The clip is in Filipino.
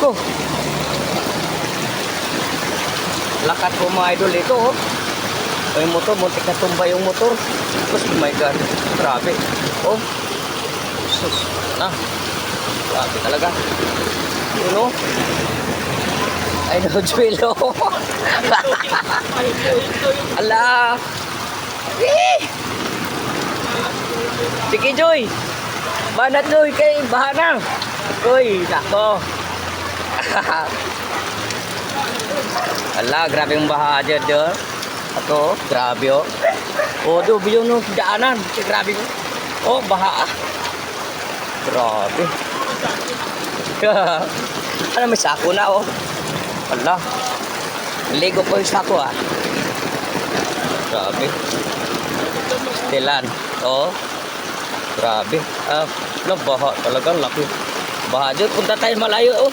ko. Lakat po mga idol ito, oh. Yung motor, muntik na tumba yung motor. Tapos, oh my God, grabe. Oh, sus, na. Grabe talaga. Yun, oh. Ay, no, Juelo. Ala. Eh. Sige, Joy. Banat, Joy, kay bahana. Uy, nako. Ala, grabe yung baha dyan, dyan. Ako, grabe, oh. Oh, doon yung daanan. Grabe, oh. Oh, baha. Grabe. Ano, may sako na, oh. Ala. Ligo ko yung sako, ah. Grabe. Stilan. Oh. Grabe. Ah, baha talagang laki. Baha dyan. Punta tayo malayo, oh.